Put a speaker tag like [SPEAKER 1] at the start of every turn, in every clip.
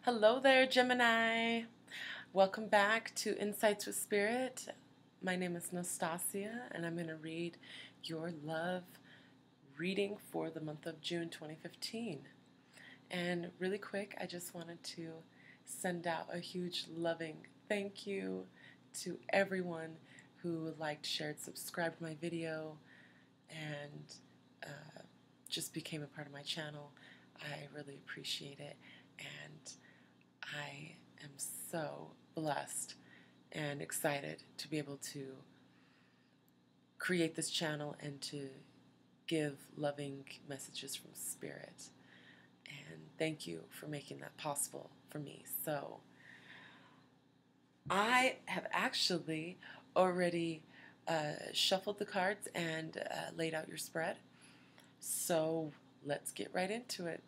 [SPEAKER 1] Hello there, Gemini. Welcome back to Insights with Spirit. My name is Nastasia, and I'm going to read your love reading for the month of June 2015. And really quick, I just wanted to send out a huge loving thank you to everyone who liked, shared, subscribed to my video, and just became a part of my channel. I really appreciate it, and I am so blessed and excited to be able to create this channel and to give loving messages from Spirit. And thank you for making that possible for me. So I have actually already shuffled the cards and laid out your spread. So let's get right into it.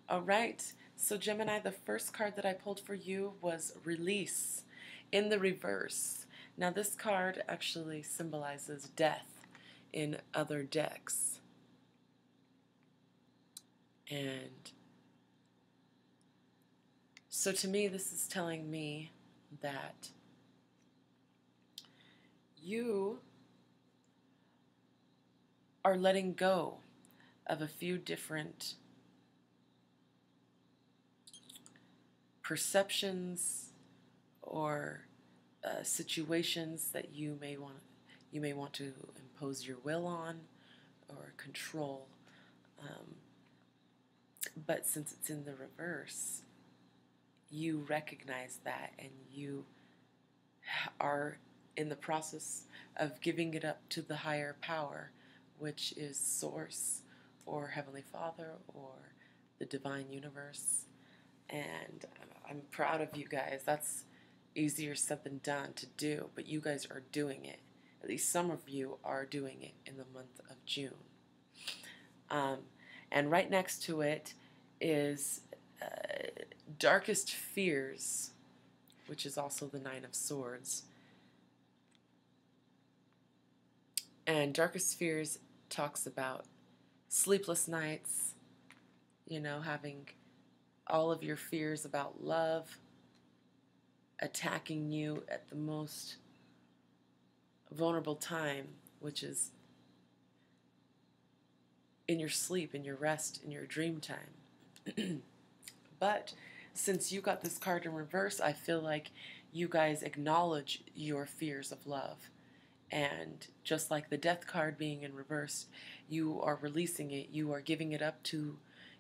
[SPEAKER 1] All right. So Gemini, the first card that I pulled for you was Release in the reverse. Now this card actually symbolizes death in other decks. And so to me, this is telling me that you are letting go of a few different perceptions or situations that you may want to impose your will on or control. But since it's in the reverse, you recognize that and you are in the process of giving it up to the higher power, which is Source or Heavenly Father or the Divine Universe. And I'm proud of you guys. That's easier said than done to do, but you guys are doing it. At least some of you are doing it in the month of June. And right next to it is Darkest Fears, which is also the Nine of Swords. And Darkest Fears talks about sleepless nights, having all of your fears about love attacking you at the most vulnerable time, which is in your sleep, in your rest, in your dream time. But since you got this card in reverse, I feel like you guys acknowledge your fears of love. And just like the Death card being in reverse, you are releasing it. You are giving it up to,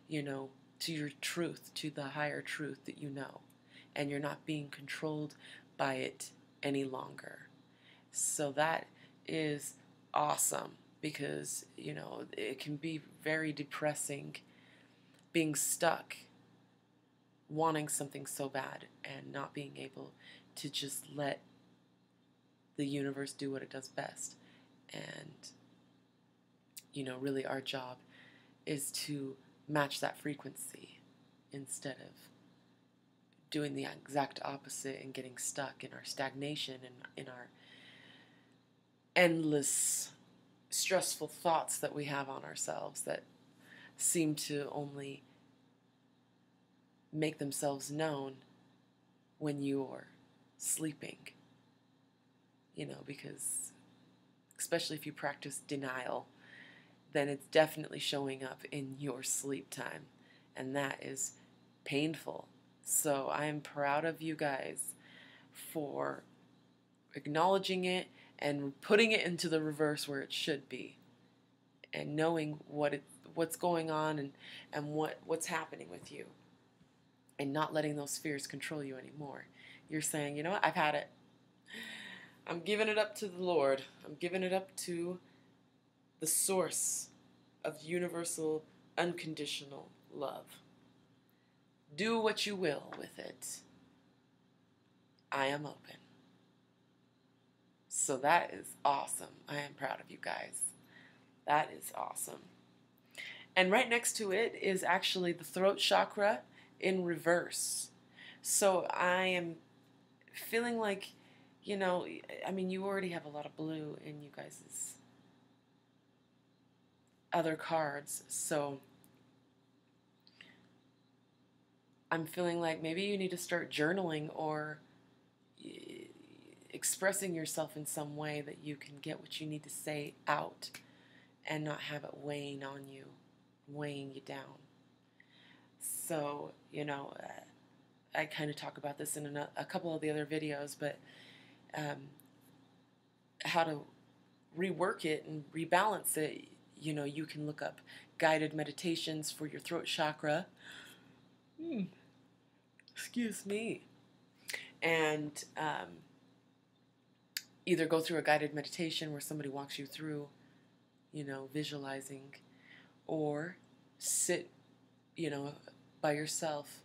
[SPEAKER 1] to your truth, to the higher truth that you know. And you're not being controlled by it any longer. So that is awesome because, it can be very depressing being stuck, wanting something so bad and not being able to just let the universe do what it does best. And, really our job is to match that frequency instead of doing the exact opposite and getting stuck in our stagnation and in our endless stressful thoughts that we have on ourselves that seem to only make themselves known when you're sleeping. Because especially if you practice denial, then it's definitely showing up in your sleep time, and that is painful. So I am proud of you guys for acknowledging it and putting it into the reverse where it should be, and knowing what's going on and what's happening with you, and not letting those fears control you anymore. You're saying, you know what, I've had it. I'm giving it up to the Lord. I'm giving it up to the source of universal, unconditional love. Do what you will with it. I am open. So that is awesome. I am proud of you guys. That is awesome. And right next to it is actually the throat chakra in reverse. So I am feeling like, you already have a lot of blue in you guys' other cards. So I'm feeling like maybe you need to start journaling or expressing yourself in some way that you can get what you need to say out and not have it weighing on you, weighing you down. So, I kind of talk about this in a couple of the other videos, but how to rework it and rebalance it. You can look up guided meditations for your throat chakra. Excuse me. And either go through a guided meditation where somebody walks you through, visualizing, or sit, by yourself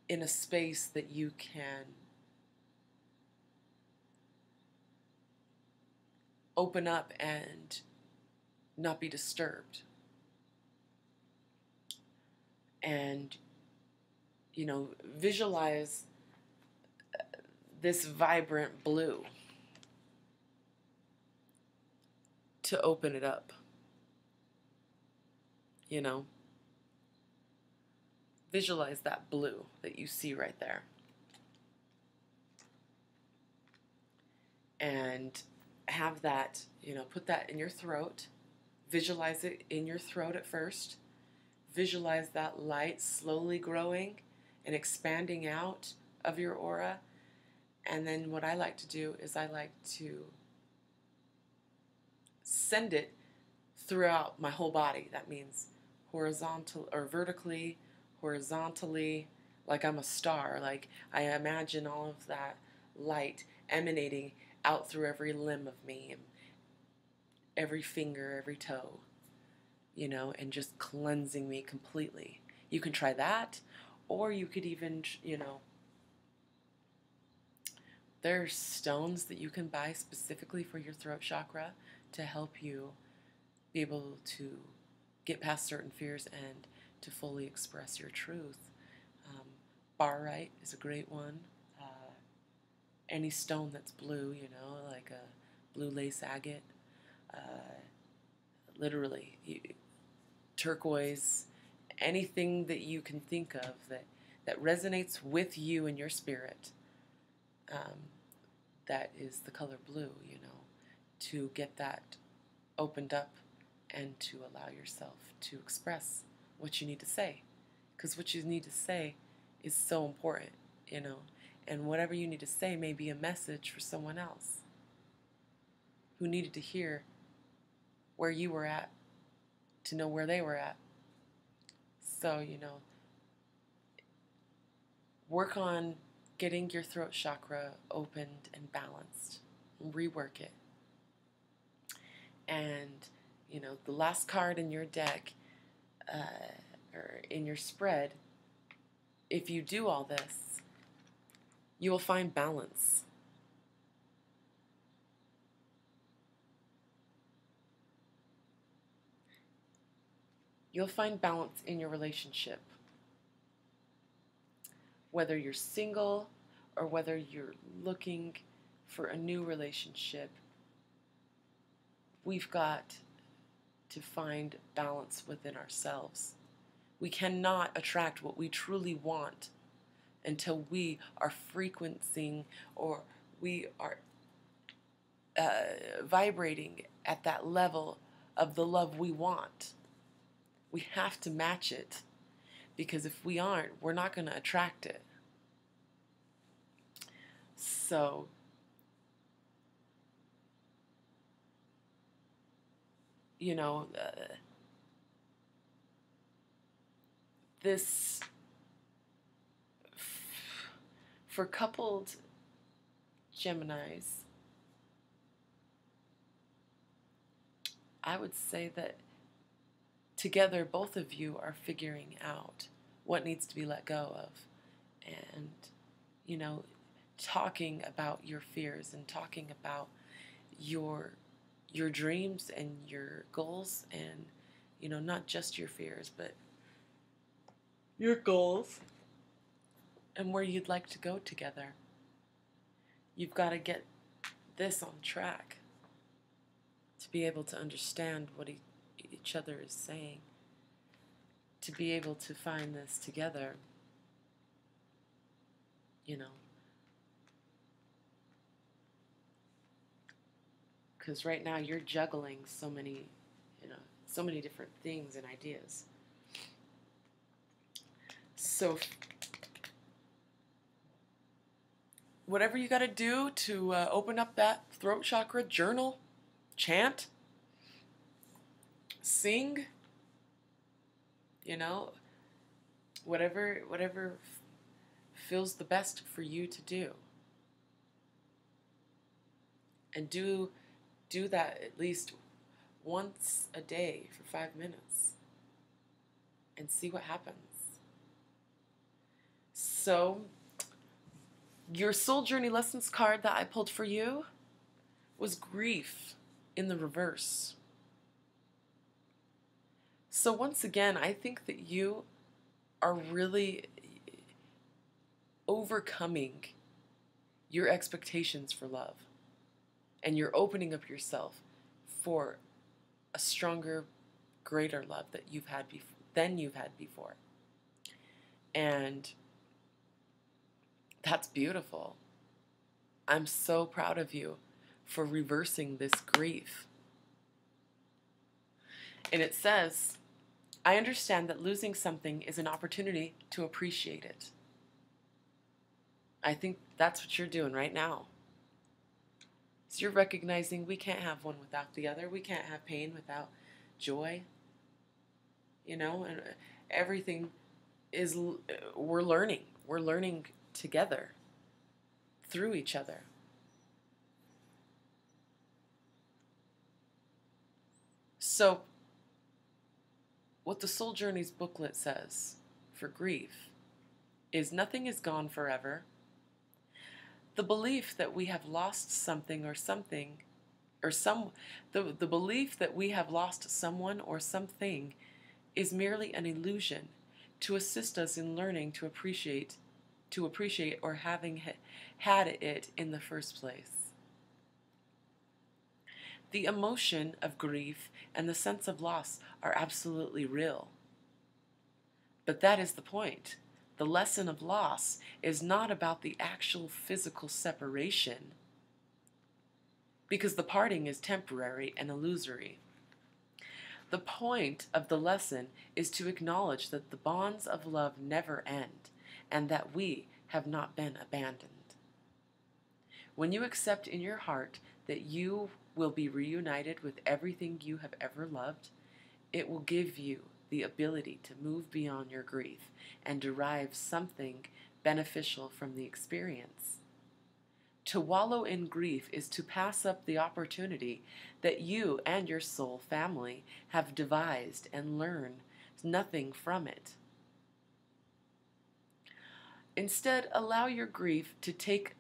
[SPEAKER 1] in a space that you can open up and not be disturbed. And, visualize this vibrant blue to open it up. Visualize that blue that you see right there. And have that, put that in your throat. Visualize it in your throat at first. Visualize that light slowly growing and expanding out of your aura. And then what I like to do is I like to send it throughout my whole body. That means horizontal or vertically, horizontally, like I'm a star. Like I imagine all of that light emanating out through every limb of me, every finger, every toe, and just cleansing me completely. You can try that, or you could even, there's stones that you can buy specifically for your throat chakra to help you be able to get past certain fears and to fully express your truth. Barite is a great one. Any stone that's blue, like a blue lace agate, literally turquoise, anything that you can think of that resonates with you and your spirit. That is the color blue, to get that opened up and to allow yourself to express what you need to say. Because what you need to say is so important, and whatever you need to say may be a message for someone else who needed to hear where you were at to know where they were at. So, work on getting your throat chakra opened and balanced. Rework it. And, the last card in your deck, or in your spread, if you do all this, you will find balance. You'll find balance in your relationship. Whether you're single or whether you're looking for a new relationship, we've got to find balance within ourselves. We cannot attract what we truly want until we are frequencing or we are vibrating at that level of the love we want. We have to match it, because if we aren't, we're not going to attract it. So, this, for coupled Geminis, I would say that together both of you are figuring out what needs to be let go of, and talking about your fears and talking about your dreams and your goals, and not just your fears but your goals and where you'd like to go together. You've got to get this on track to be able to understand what each other is saying. to be able to find this together, you know. Because right now you're juggling so many, so many different things and ideas. So whatever you got to do to open up that throat chakra, journal, chant, sing, whatever feels the best for you to do. And do that at least once a day for 5 minutes and see what happens. So, your Soul Journey Lessons card that I pulled for you was grief in the reverse. So once again, I think that you are really overcoming your expectations for love. And you're opening up yourself for a stronger, greater love that than you've had before. And that's beautiful. I'm so proud of you for reversing this grief. And it says, I understand that losing something is an opportunity to appreciate it. I think that's what you're doing right now. So you're recognizing we can't have one without the other. We can't have pain without joy. And everything is, we're learning. We're learning together through each other. So what the Soul Journeys booklet says for grief is nothing is gone forever. The belief that we have lost something or something, the belief that we have lost someone or something is merely an illusion to assist us in learning to appreciate or having had it in the first place. The emotion of grief and the sense of loss are absolutely real. But that is the point. The lesson of loss is not about the actual physical separation, because the parting is temporary and illusory. The point of the lesson is to acknowledge that the bonds of love never end, and that we have not been abandoned. When you accept in your heart that you will be reunited with everything you have ever loved, it will give you the ability to move beyond your grief and derive something beneficial from the experience. To wallow in grief is to pass up the opportunity that you and your soul family have devised and learn nothing from it. Instead, allow your grief to take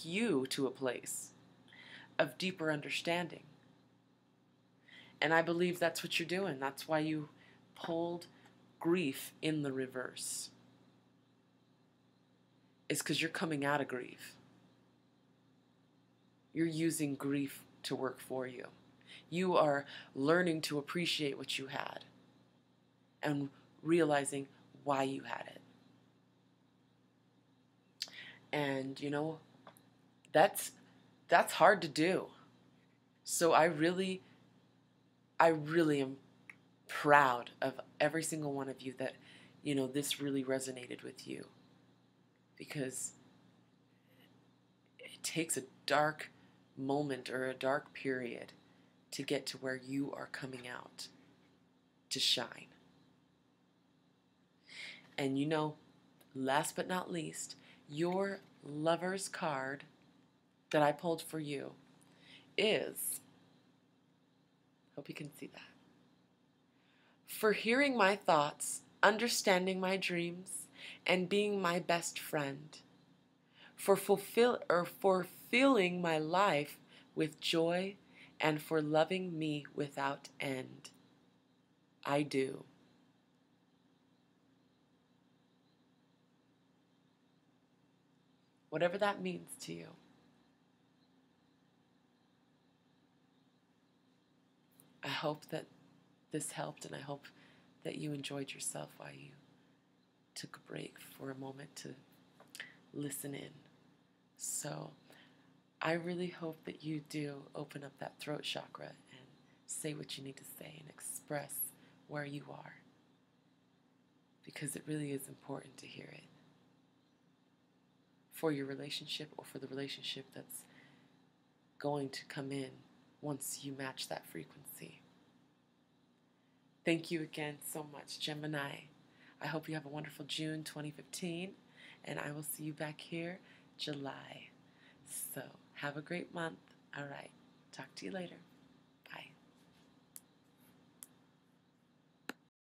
[SPEAKER 1] you to a place of deeper understanding. And I believe that's what you're doing. That's why you pulled grief in the reverse. It's because you're coming out of grief. You're using grief to work for you. You are learning to appreciate what you had and realizing why you had it. And that's hard to do. So I really am proud of every single one of you that, this really resonated with you. Because it takes a dark moment or a dark period to get to where you are coming out to shine. And last but not least, your lover's card that I pulled for you is, hope you can see that, for hearing my thoughts, understanding my dreams, and being my best friend, for filling my life with joy, and for loving me without end. I do. Whatever that means to you. I hope that this helped, and I hope that you enjoyed yourself while you took a break for a moment to listen in. So I really hope that you do open up that throat chakra and say what you need to say and express where you are, because it really is important to hear it for your relationship or for the relationship that's going to come in once you match that frequency. Thank you again so much, Gemini. I hope you have a wonderful June 2015, and I will see you back here July. So have a great month. All right. Talk to you later.